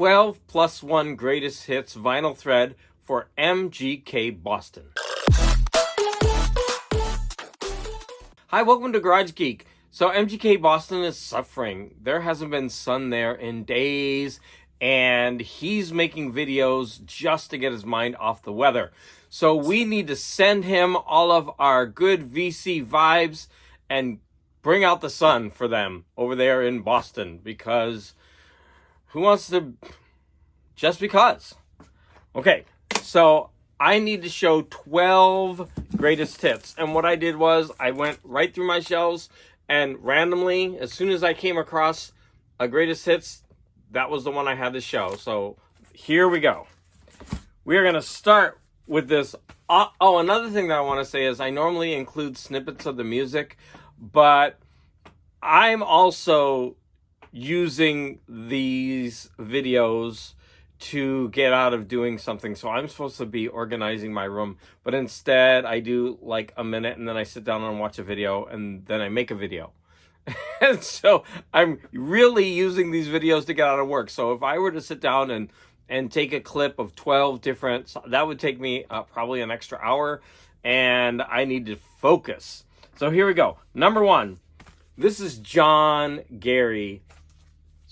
12 plus 1 greatest hits vinyl thread for MGK Boston. Hi, welcome to Garage Geek. So MGK Boston is suffering. There hasn't been sun there in days, and he's making videos just to get his mind off the weather. So we need to send him all of our good VC vibes and bring out the sun for them over there in Boston, because who wants to, just because. Okay, so I need to show 12 greatest hits. And what I did was I went right through my shelves and randomly, as soon as I came across a greatest hits, that was the one I had to show. So here we go. We are going to start with this. Another thing that I want to say is I normally include snippets of the music, but I'm also using these videos to get out of doing something. So I'm supposed to be organizing my room, but instead I do like a minute and then I sit down and watch a video and then I make a video. And so I'm really using these videos to get out of work. So if I were to sit down and take a clip of 12 different, that would take me probably an extra hour, and I need to focus. So here we go. Number 1. This is John Gary.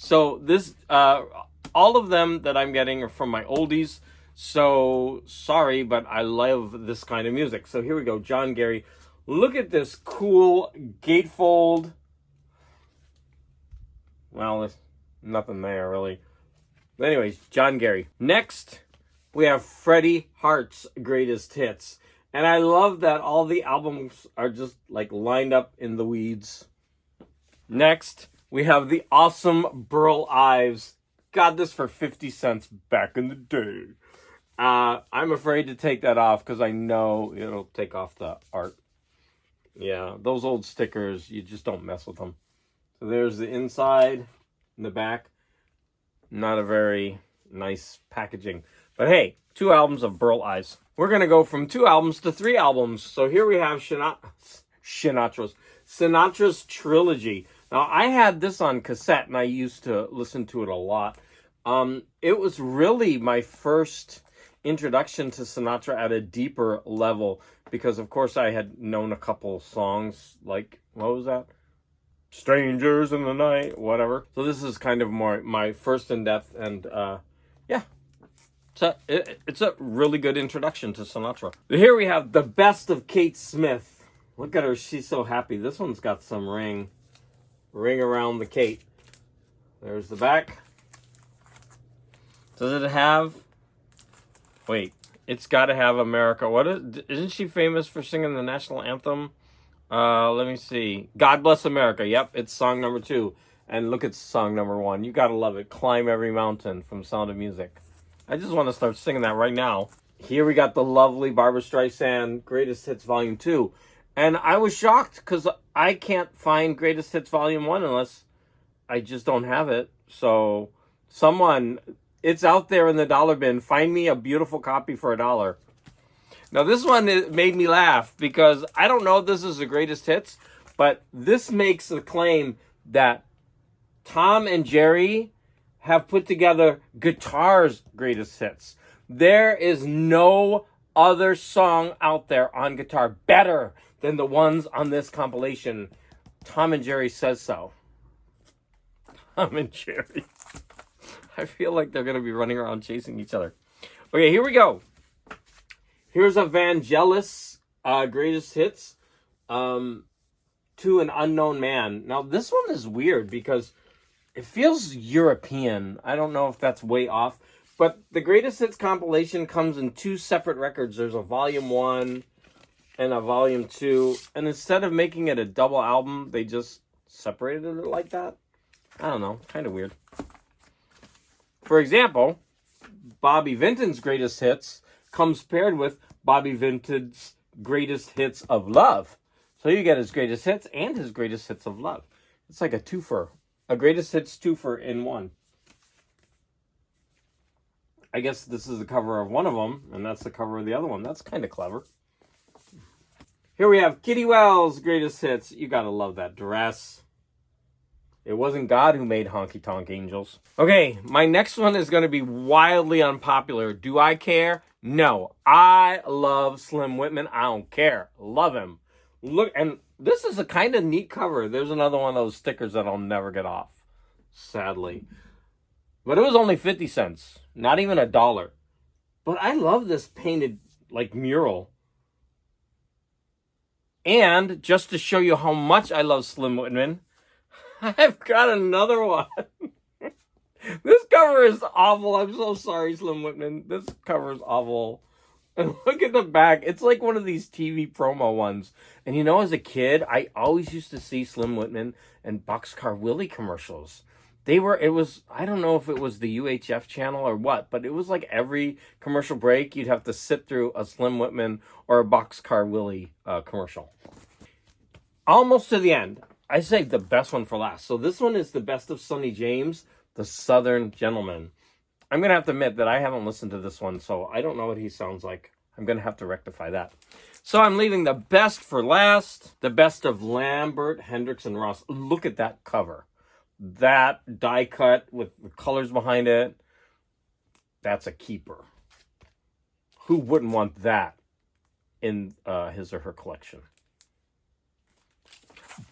So this, all of them that I'm getting are from my oldies. So sorry, but I love this kind of music. So here we go, John Gary. Look at this cool gatefold. Well, there's nothing there really. But anyways, John Gary. Next, we have Freddie Hart's greatest hits. And I love that all the albums are just like lined up in the weeds. Next, we have the awesome Burl Ives. Got this for 50 cents back in the day. I'm afraid to take that off because I know it'll take off the art. Yeah, those old stickers, you just don't mess with them. So there's the inside and the back. Not a very nice packaging. But hey, 2 albums of Burl Ives. We're going to go from 2 albums to 3 albums. So here we have Sinatra's Trilogy. Now, I had this on cassette, and I used to listen to it a lot. It was really my first introduction to Sinatra at a deeper level, because, of course, I had known a couple songs, like, what was that? Strangers in the Night, whatever. So this is kind of more my first in-depth, and, yeah. It's a really good introduction to Sinatra. Here we have the best of Kate Smith. Look at her, she's so happy. This one's got some ring around the Kate. There's the back. Does it have, wait, it's got to have America. Isn't she famous for singing the national anthem? Let me see. God Bless America. Yep, it's song number 2. And look at song number 1. You got to love it. Climb Every Mountain from Sound of Music. I just want to start singing that right now. Here we got the lovely Barbra Streisand Greatest Hits Volume 2. And I was shocked because I can't find Greatest Hits Volume 1 unless I just don't have it. So someone, it's out there in the dollar bin. Find me a beautiful copy for $1. Now this one made me laugh because I don't know if this is the Greatest Hits, but this makes the claim that Tom and Jerry have put together guitar's greatest hits. There is no other song out there on guitar better than the ones on this compilation. Tom and Jerry says so. Tom and Jerry. I feel like they're going to be running around chasing each other. Okay, here we go. Here's a Vangelis greatest hits to an Unknown Man. Now, this one is weird because it feels European. I don't know if that's way off. But the greatest hits compilation comes in 2 separate records. There's a volume 1 and a volume 2. And instead of making it a double album, they just separated it like that. I don't know. Kind of weird. For example, Bobby Vinton's greatest hits comes paired with Bobby Vinton's greatest hits of love. So you get his greatest hits and his greatest hits of love. It's like a twofer. A greatest hits twofer in one. I guess this is the cover of one of them, and that's the cover of the other one. That's kind of clever. Here we have Kitty Wells' greatest hits. You gotta love that dress. It wasn't God who made honky tonk angels. Okay, my next one is going to be wildly unpopular. Do I care? No. I love Slim Whitman. I don't care. Love him. Look, and this is a kind of neat cover. There's another one of those stickers that I'll never get off, sadly. But it was only 50 cents. Not even $1. But I love this painted, like, mural. And just to show you how much I love Slim Whitman, I've got another one. This cover is awful. I'm so sorry, Slim Whitman. This cover is awful. And look at the back. It's like one of these TV promo ones. And you know, as a kid, I always used to see Slim Whitman and Boxcar Willie commercials. I don't know if it was the UHF channel or what, but it was like every commercial break, you'd have to sit through a Slim Whitman or a Boxcar Willie commercial. Almost to the end. I saved the best one for last. So this one is the best of Sonny James, the Southern Gentleman. I'm going to have to admit that I haven't listened to this one, so I don't know what he sounds like. I'm going to have to rectify that. So I'm leaving the best for last. The best of Lambert, Hendricks, and Ross. Look at that cover. That die cut with the colors behind it. That's a keeper. Who wouldn't want that in his or her collection?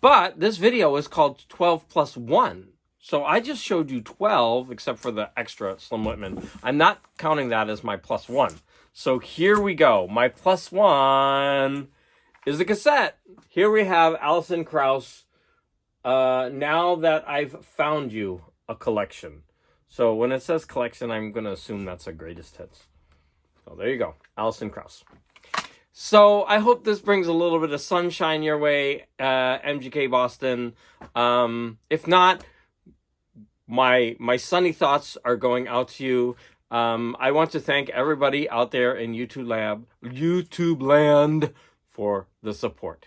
But this video is called 12 plus 1. So I just showed you 12, except for the extra Slim Whitman. I'm not counting that as my plus 1. So here we go. My plus 1 is a cassette. Here we have Alison Krauss. Now that I've found you a collection. So when it says collection, I'm going to assume that's a greatest hits. So there you go. Alison Krauss. So I hope this brings a little bit of sunshine your way, MGK Boston. If not, my sunny thoughts are going out to you. I want to thank everybody out there in YouTube land for the support.